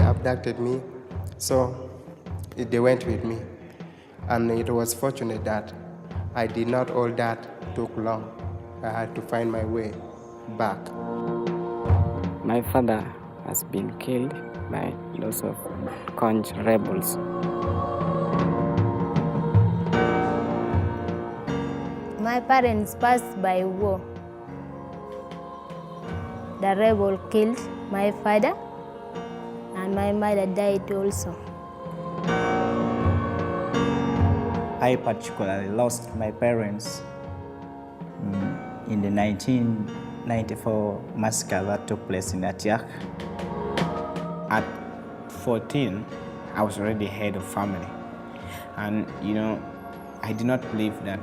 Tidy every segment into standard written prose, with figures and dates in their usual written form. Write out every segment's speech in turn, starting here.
abducted me, so they went with me. And it was fortunate that I did not all that took long. I had to find my way back. My father has been killed by lots of Conch rebels. My parents passed by war. The rebel killed my father, and my mother died also. I particularly lost my parents in the 1994 massacre that took place in Atiak. At 14, I was already head of family. And I did not believe that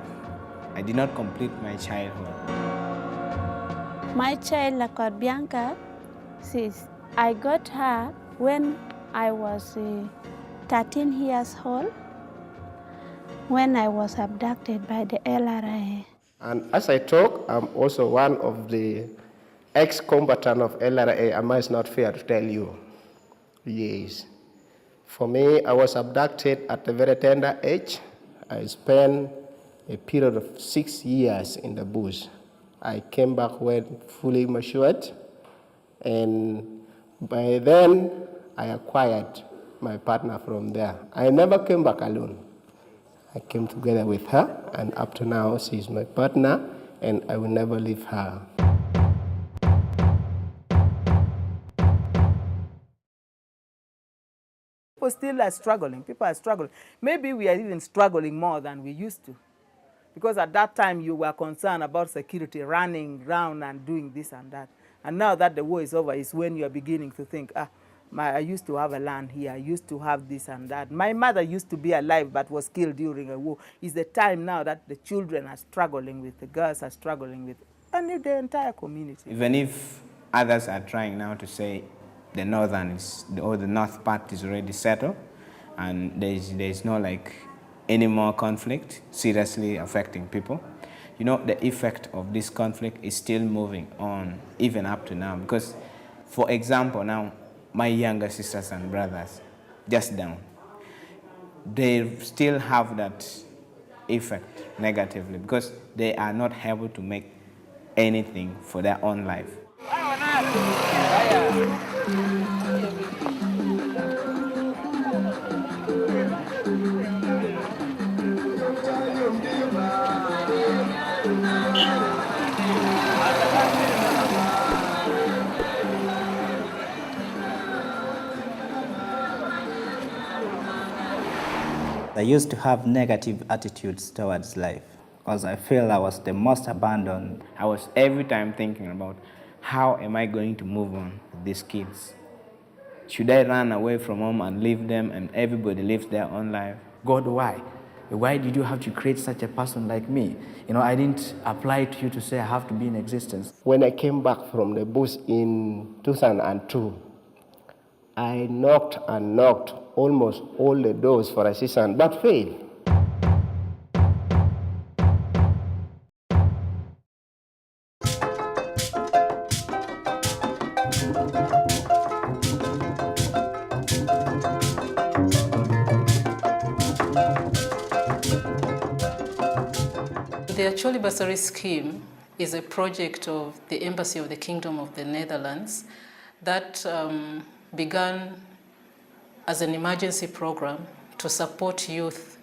I did not complete my childhood. My child, like Bianca, says, I got her when I was 13 years old, when I was abducted by the LRA. And as I talk, I'm also one of the ex-combatant of LRA. I must not fear to tell you. Yes. For me, I was abducted at a very tender age. I spent a period of 6 years in the bush. I came back when fully matured, and by then I acquired my partner from there. I never came back alone. I came together with her, and up to now she's my partner, and I will never leave her. People still are struggling. People are struggling. Maybe we are even struggling more than we used to. Because at that time you were concerned about security, running around and doing this and that. And now that the war is over is when you are beginning to think, I used to have a land here, I used to have this and that. My mother used to be alive but was killed during a war. It's the time now that the children are struggling with, the girls are struggling with, and the entire community. Even if others are trying now to say the the north part is already settled, and there's no any more conflict seriously affecting people. The effect of this conflict is still moving on even up to now, because, for example, now my younger sisters and brothers just down, they still have that effect negatively because they are not able to make anything for their own life. I used to have negative attitudes towards life because I feel I was the most abandoned. I was every time thinking about how am I going to move on with these kids? Should I run away from home and leave them and everybody lives their own life? God, why? Why did you have to create such a person like me? I didn't apply to you to say I have to be in existence. When I came back from the bush in 2002, I knocked and knocked almost all the doors for assistance, but failed. The Acholi Bursary Scheme is a project of the Embassy of the Kingdom of the Netherlands that began as an emergency program to support youth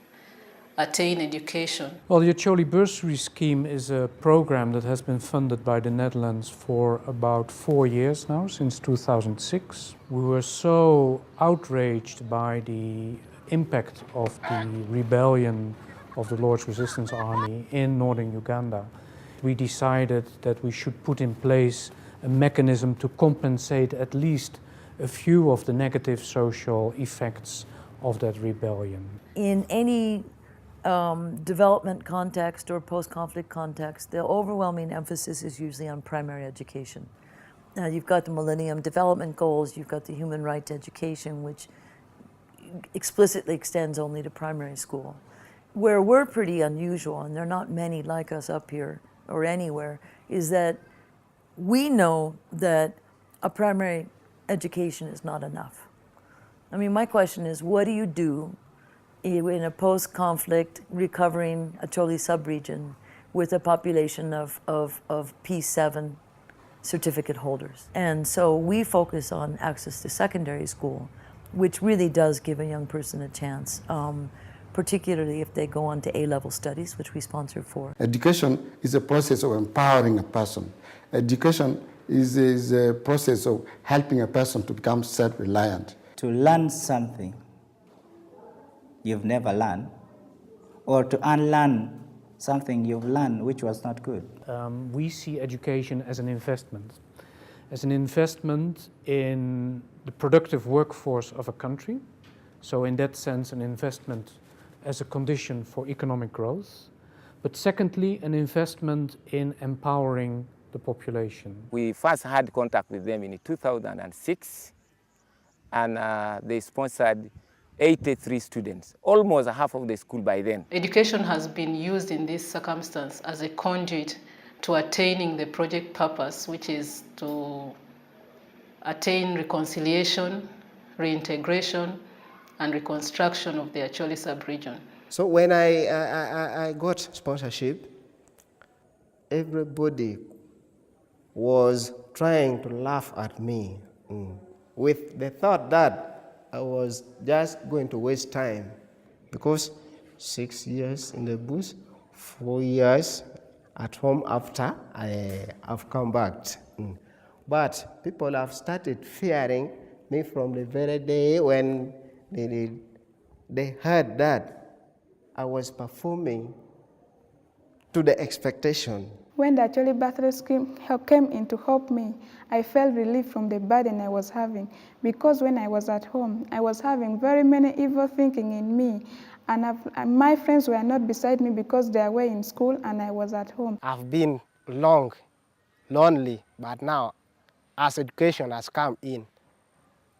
attain education. Well, the Acholi Bursary Scheme is a program that has been funded by the Netherlands for about 4 years now, since 2006. We were so outraged by the impact of the rebellion of the Lord's Resistance Army in northern Uganda. We decided that we should put in place a mechanism to compensate at least a few of the negative social effects of that rebellion. In any development context or post-conflict context, the overwhelming emphasis is usually on primary education. Now, you've got the Millennium Development Goals, you've got the human right to education, which explicitly extends only to primary school. Where we're pretty unusual, and there are not many like us up here or anywhere, is that we know that a primary education is not enough. I mean, my question is, what do you do in a post-conflict recovering Acholi subregion with a population of P7 certificate holders? And so we focus on access to secondary school, which really does give a young person a chance, particularly if they go on to A-level studies, which we sponsor for. Education is a process of empowering a person. Education is a process of helping a person to become self-reliant. To learn something you've never learned, or to unlearn something you've learned which was not good. We see education as an investment in the productive workforce of a country. So in that sense, an investment as a condition for economic growth. But secondly, an investment in empowering the population. We first had contact with them in 2006, and they sponsored 83 students, almost half of the school by then. Education has been used in this circumstance as a conduit to attaining the project purpose, which is to attain reconciliation, reintegration, and reconstruction of the Acholi sub-region. So when I got sponsorship, everybody was trying to laugh at me with the thought that I was just going to waste time, because 6 years in the bush, 4 years at home after I've come back. But people have started fearing me from the very day when they heard that I was performing to the expectation. When the Acholi birthday scheme came in to help me, I felt relief from the burden I was having, because when I was at home, I was having very many evil thinking in me, and my friends were not beside me because they were in school and I was at home. I've been lonely, but now as education has come in,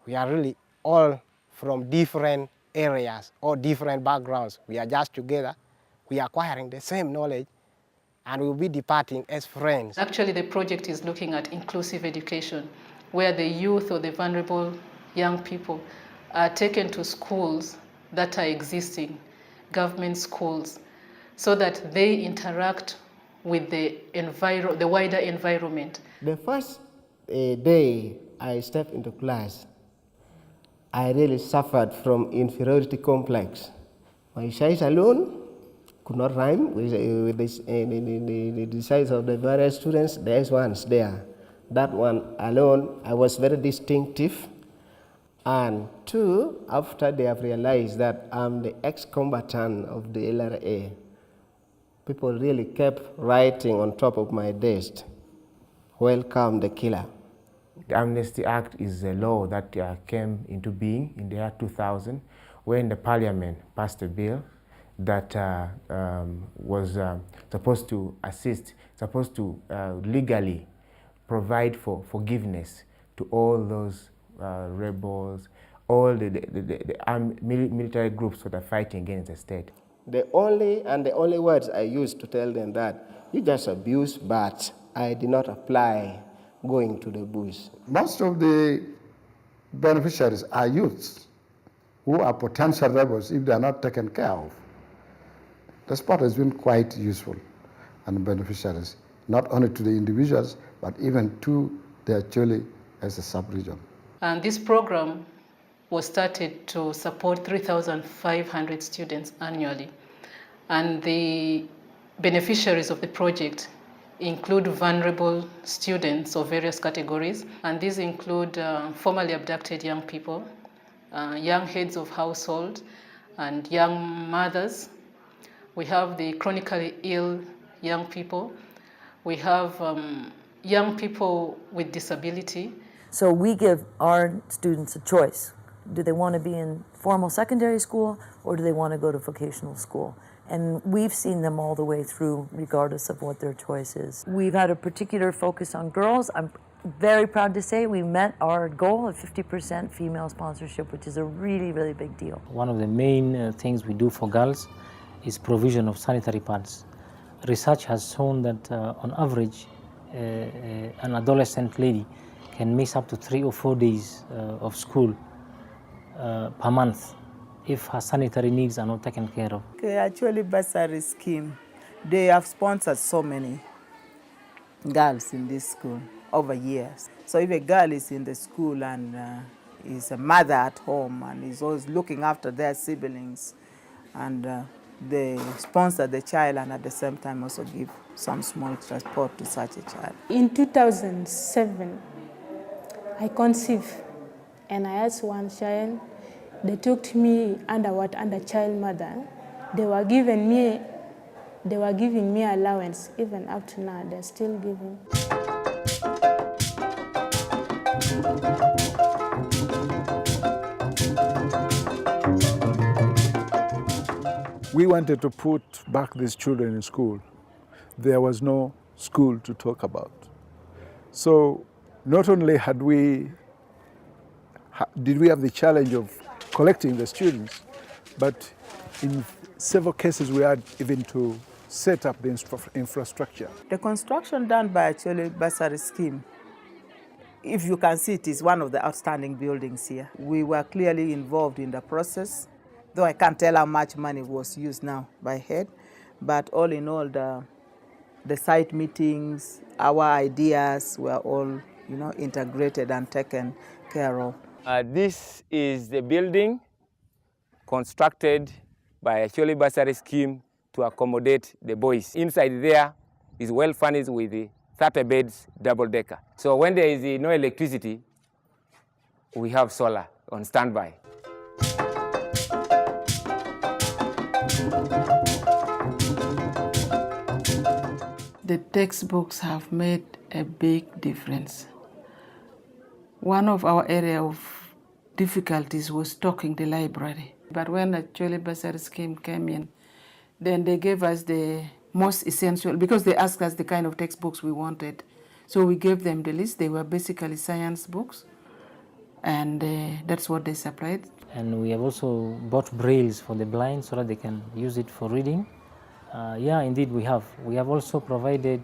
we are really all from different areas or different backgrounds. We are just together, we are acquiring the same knowledge, and we'll be departing as friends. Actually, the project is looking at inclusive education, where the youth or the vulnerable young people are taken to schools that are existing, government schools, so that they interact with the wider environment. The first day I stepped into class, I really suffered from inferiority complex. My size alone could not rhyme with the size of the various students. There's ones there. That one alone, I was very distinctive. And two, after they have realized that I'm the ex-combatant of the LRA, people really kept writing on top of my desk, "Welcome the killer." The Amnesty Act is a law that came into being in the year 2000, when the Parliament passed a bill that was supposed to legally provide for forgiveness to all those rebels, all the military groups that are fighting against the state. The only words I used to tell them that you just abuse, but I did not apply going to the bush. Most of the beneficiaries are youths who are potential rebels if they are not taken care of. The sport has been quite useful and beneficiaries, not only to the individuals, but even to the Acholi as a sub-region. And this program was started to support 3,500 students annually. And the beneficiaries of the project include vulnerable students of various categories. And these include formerly abducted young people, young heads of household, and young mothers. We have the chronically ill young people. We have young people with disability. So we give our students a choice. Do they want to be in formal secondary school, or do they want to go to vocational school? And we've seen them all the way through, regardless of what their choice is. We've had a particular focus on girls. I'm very proud to say we met our goal of 50% female sponsorship, which is a really, really big deal. One of the main things we do for girls is provision of sanitary pads. Research has shown that on average, an adolescent lady can miss up to 3 or 4 days of school per month if her sanitary needs are not taken care of. Okay, actually, bursary scheme, they have sponsored so many girls in this school over years. So if a girl is in the school and is a mother at home and is always looking after their siblings, and they sponsor the child and at the same time also give some small transport to such a child. In 2007, I conceived and I had one child. They took me under child mother. They were giving me allowance. Even up to now, they're still giving. We wanted to put back these children in school. There was no school to talk about. So not only did we have the challenge of collecting the students, but in several cases we had even to set up the infrastructure. The construction done by actually bursary scheme, if you can see, it is one of the outstanding buildings here. We were clearly involved in the process, though I can't tell how much money was used now by head, but all in all, the site meetings, our ideas were all, integrated and taken care of. This is the building constructed by actually bursary scheme to accommodate the boys. Inside there is well furnished with 30 beds, double decker. So when there is no electricity, we have solar on standby. The textbooks have made a big difference. One of our area of difficulties was stocking the library. But when actually bursary scheme came in, then they gave us the most essential, because they asked us the kind of textbooks we wanted. So we gave them the list. They were basically science books, and that's what they supplied. And we have also bought brailles for the blind so that they can use it for reading. Yeah, indeed we have. We have also provided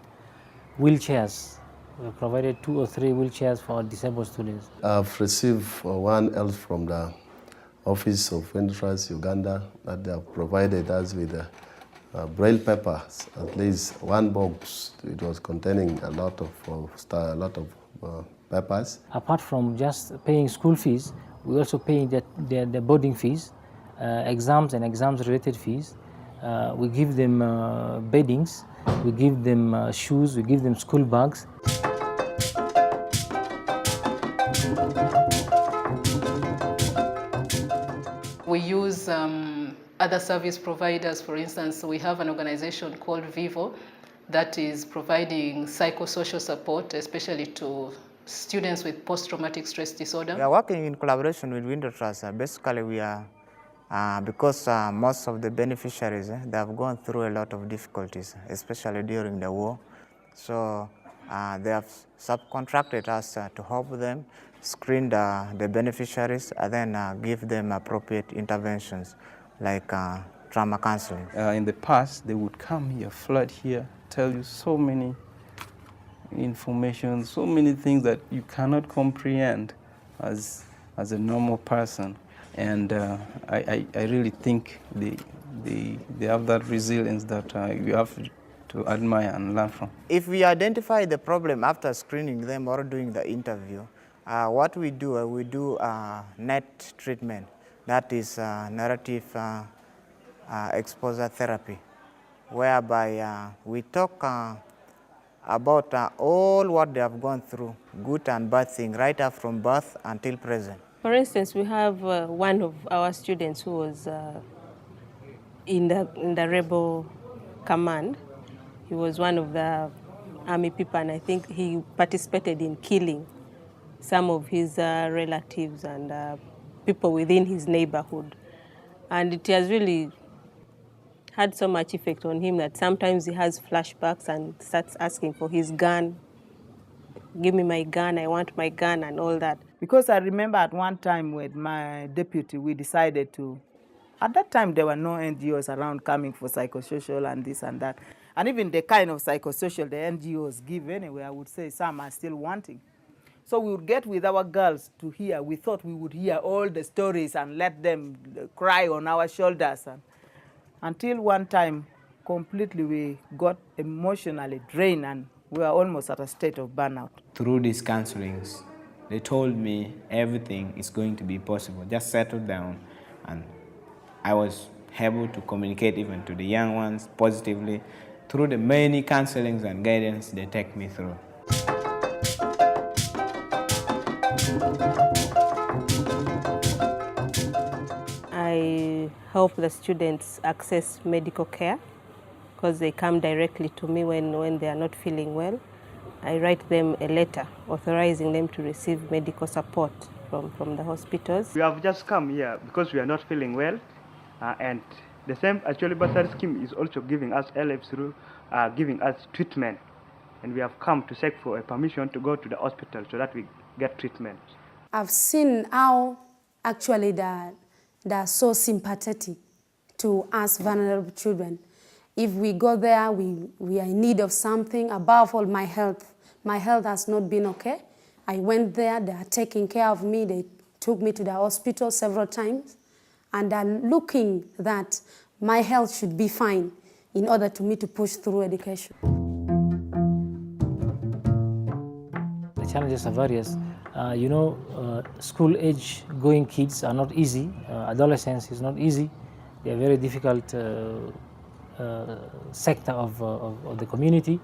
wheelchairs. We have provided 2 or 3 wheelchairs for our disabled students. I've received one help from the Office of Interest Uganda that they have provided us with braille papers, at least one box. It was containing a lot of papers. Apart from just paying school fees, we also pay the boarding fees, exams and exams-related fees. We give them beddings, we give them shoes, we give them school bags. We use other service providers. For instance, we have an organization called Vivo that is providing psychosocial support, especially to students with post-traumatic stress disorder. We are working in collaboration with Window Trust. Basically, we are, because most of the beneficiaries, they have gone through a lot of difficulties, especially during the war. So they have subcontracted us to help them screen the beneficiaries and then give them appropriate interventions like trauma counseling. In the past, they would come here, flood here, tell you so many information, so many things that you cannot comprehend as a normal person. And I really think they have that resilience that you have to admire and learn from. If we identify the problem after screening them or doing the interview, what we do net treatment. That is narrative exposure therapy, whereby we talk about all what they have gone through, good and bad things, right up from birth until present. For instance, we have one of our students who was in the rebel command. He was one of the army people, and I think he participated in killing some of his relatives and people within his neighborhood. And it has really had so much effect on him that sometimes he has flashbacks and starts asking for his gun. Give me my gun, I want my gun, and all that. Because I remember at one time with my deputy, we decided to, at that time there were no NGOs around coming for psychosocial and this and that. And even the kind of psychosocial the NGOs give anyway, I would say some are still wanting. So we would get with our girls to hear. We thought we would hear all the stories and let them cry on our shoulders. And until one time, completely we got emotionally drained and we were almost at a state of burnout. Through these counselings, they told me everything is going to be possible. Just settle down. And I was able to communicate even to the young ones positively through the many counselings and guidance they take me through. I help the students access medical care because they come directly to me when they are not feeling well. I write them a letter authorizing them to receive medical support from the hospitals. We have just come here because we are not feeling well, and the same actually bursary scheme is also giving us LF through giving us treatment, and we have come to seek for a permission to go to the hospital so that we get treatment. I've seen how actually they're so sympathetic to us vulnerable children. If we go there, we are in need of something. Above all, my health. My health has not been okay. I went there, they are taking care of me. They took me to the hospital several times, and are looking that my health should be fine in order to me to push through education. The challenges are various. School age going kids are not easy. Adolescence is not easy. They are very difficult sector of the community.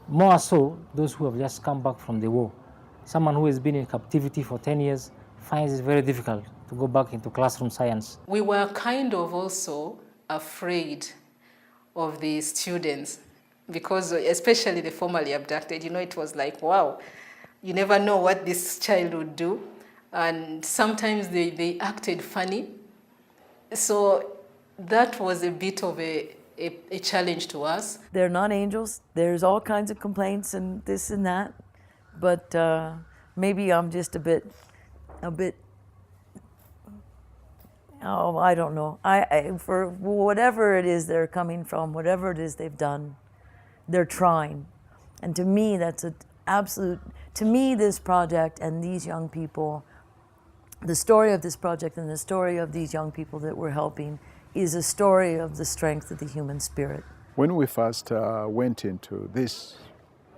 More so, those who have just come back from the war. Someone who has been in captivity for 10 years finds it very difficult to go back into classroom science. We were kind of also afraid of the students because especially the formerly abducted, it was like, wow, you never know what this child would do. And sometimes they acted funny. So that was a bit of a challenge to us. They're not angels. There's all kinds of complaints and this and that. But maybe I'm just a bit, oh, I don't know. For whatever it is they're coming from, whatever it is they've done, they're trying. And to me, that's an absolute, to me, this project and these young people, the story of this project and the story of these young people that we're helping is a story of the strength of the human spirit. When we first went into this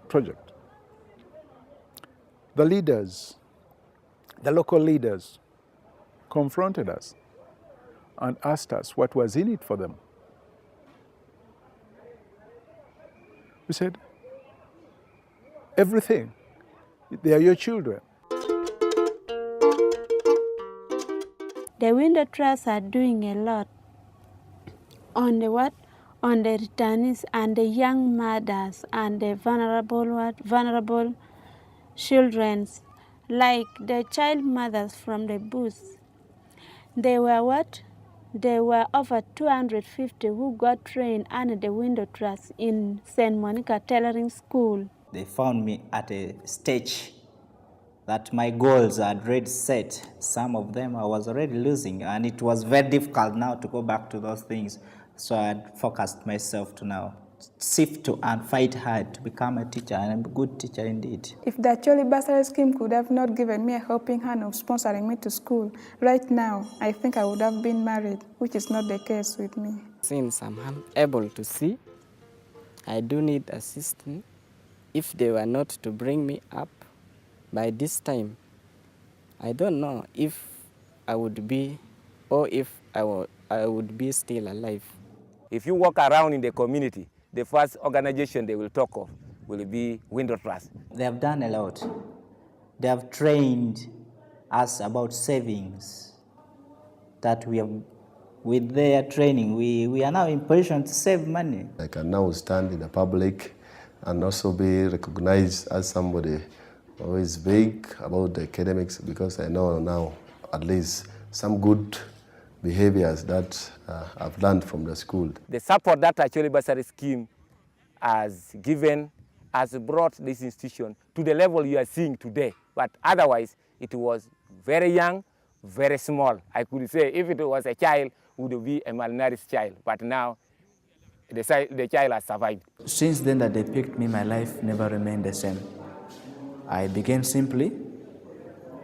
project, the leaders, the local leaders, confronted us and asked us what was in it for them. We said, everything. They are your children. The Window Trust are doing a lot on the returnees and the young mothers and the vulnerable children, like the child mothers from the bush. They were There were over 250 who got trained under the Window Trust in St. Monica Tailoring School. They found me at a stage that my goals are already set. Some of them I was already losing, and it was very difficult now to go back to those things. So I had focused myself to now sift to and fight hard to become a teacher, and I'm a good teacher indeed. If the Choli Bursary Scheme could have not given me a helping hand of sponsoring me to school, right now I think I would have been married, which is not the case with me. Since I'm able to see, I do need assistance. If they were not to bring me up by this time, I don't know if I would be, or if I would be still alive. If you walk around in the community, the first organization they will talk of will be Window Trust. They have done a lot. They have trained us about savings. That we have, with their training, we are now in position to save money. I can now stand in the public and also be recognized as somebody who is big about the academics, because I know now at least some good behaviors that I've learned from the school. The support that actually Bursary Scheme has given has brought this institution to the level you are seeing today. But otherwise, it was very young, very small. I could say if it was a child, it would be a malnourished child. But now, the child has survived. Since then that they picked me, my life never remained the same. I began simply,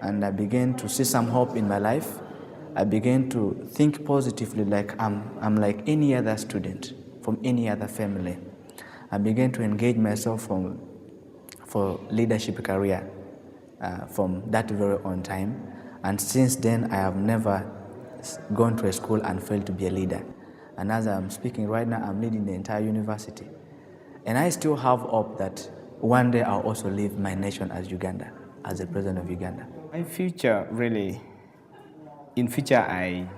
and I began to see some hope in my life. I began to think positively, like I'm like any other student from any other family. I began to engage myself for leadership career from that very on time. And since then, I have never gone to a school and failed to be a leader. And as I'm speaking right now, I'm leading the entire university. And I still have hope that one day I'll also leave my nation as Uganda, as the president of Uganda. My future, really, in future I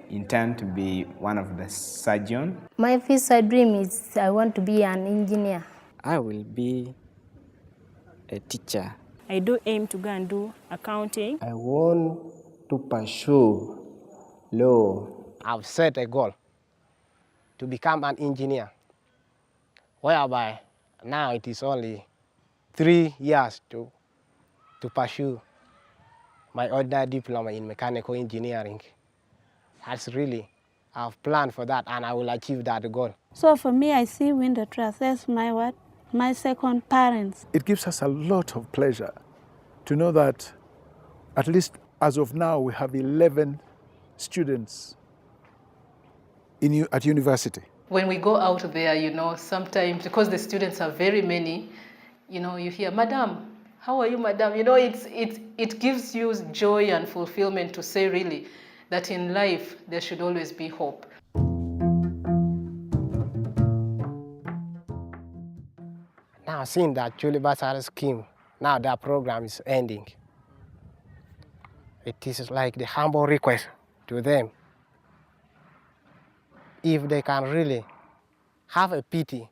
intend to be one of the surgeons. My future dream is I want to be an engineer. I will be a teacher. I do aim to go and do accounting. I want to pursue law. I've set a goal to become an engineer, whereby now it is only 3 years to pursue my other diploma in mechanical engineering. That's really, I've planned for that and I will achieve that goal. So for me, I see Window Trust as my what? My second parents. It gives us a lot of pleasure to know that at least as of now we have 11 students at university. When we go out there, you know, sometimes because the students are very many, you know, you hear, "Madam, how are you, madam?" You know, it gives you joy and fulfillment to say really that in life there should always be hope. Now, seeing that Wtu Abs scheme, now that program is ending, it is like the humble request to them, if they can really have a pity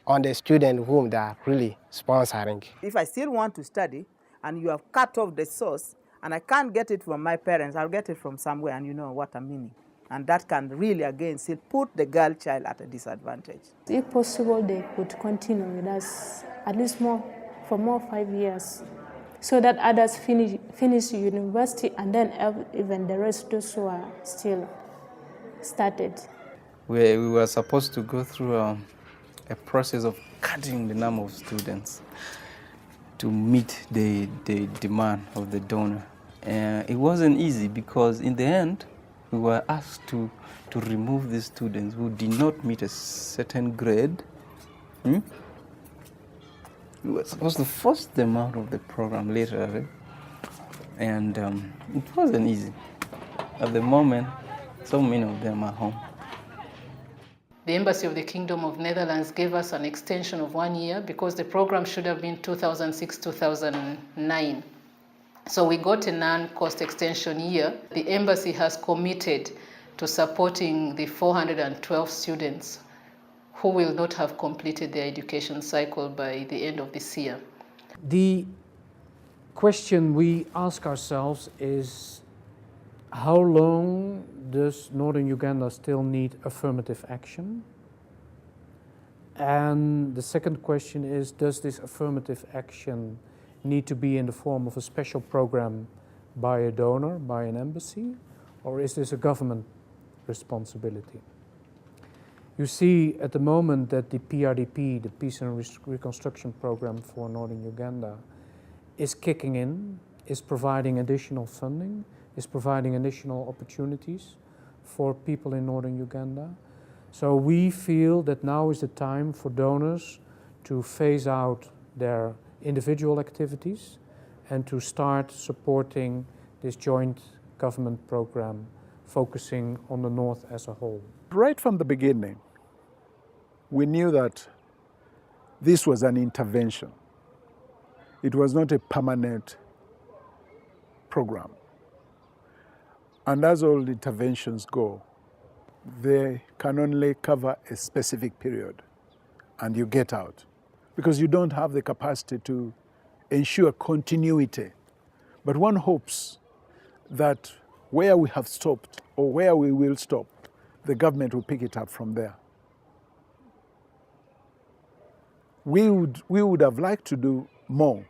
on the student whom they are really sponsoring. If I still want to study and you have cut off the source and I can't get it from my parents, I'll get it from somewhere, and you know what I'm meaning. And that can really, again, still put the girl child at a disadvantage. If possible, they could continue with us at least for more 5 years, so that others finish university and then even the rest those who are still started. We were supposed to go through a process of cutting the number of students to meet the demand of the donor. It wasn't easy because in the end, we were asked to remove the students who did not meet a certain grade. We were supposed to force them out of the program later, and it wasn't easy. At the moment, so many of them are home. The Embassy of the Kingdom of Netherlands gave us an extension of 1 year because the program should have been 2006-2009. So we got a non-cost extension year. The embassy has committed to supporting the 412 students who will not have completed their education cycle by the end of this year. The question we ask ourselves is, how long does Northern Uganda still need affirmative action? And the second question is, does this affirmative action need to be in the form of a special program by a donor, by an embassy, or is this a government responsibility? You see at the moment that the PRDP, the Peace and Reconstruction Program for Northern Uganda, is kicking in, is providing additional funding, is providing additional opportunities for people in Northern Uganda. So we feel that now is the time for donors to phase out their individual activities and to start supporting this joint government program focusing on the North as a whole. Right from the beginning, we knew that this was an intervention. It was not a permanent program. And as all interventions go, they can only cover a specific period and you get out, because you don't have the capacity to ensure continuity. But one hopes that where we have stopped or where we will stop, the government will pick it up from there. We would have liked to do more.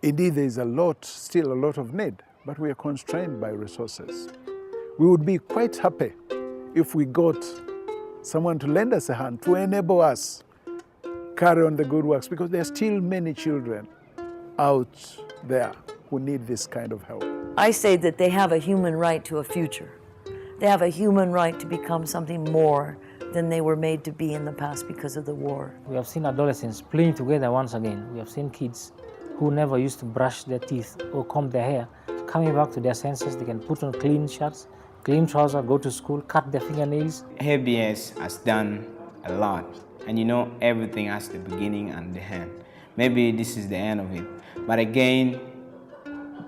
Indeed, there is still a lot of need, but we are constrained by resources. We would be quite happy if we got someone to lend us a hand to enable us carry on the good works, because there are still many children out there who need this kind of help? I say that they have a human right to a future. They have a human right to become something more than they were made to be in the past because of the war. We have seen adolescents playing together once again. We have seen kids who never used to brush their teeth or comb their hair, coming back to their senses. They can put on clean shirts, clean trousers, go to school, cut their fingernails. ABS has done a lot, and you know everything has the beginning and the end. Maybe this is the end of it, but again,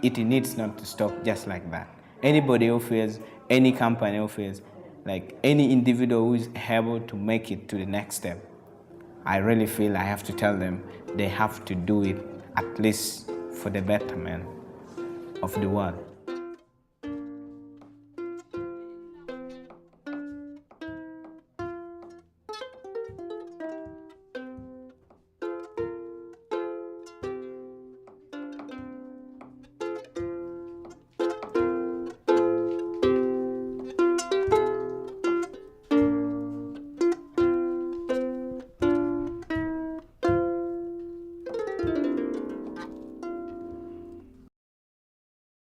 it needs not to stop just like that. Anybody who feels, any company who feels, like any individual who is able to make it to the next step, I really feel I have to tell them they have to do it at least for the betterment of the world.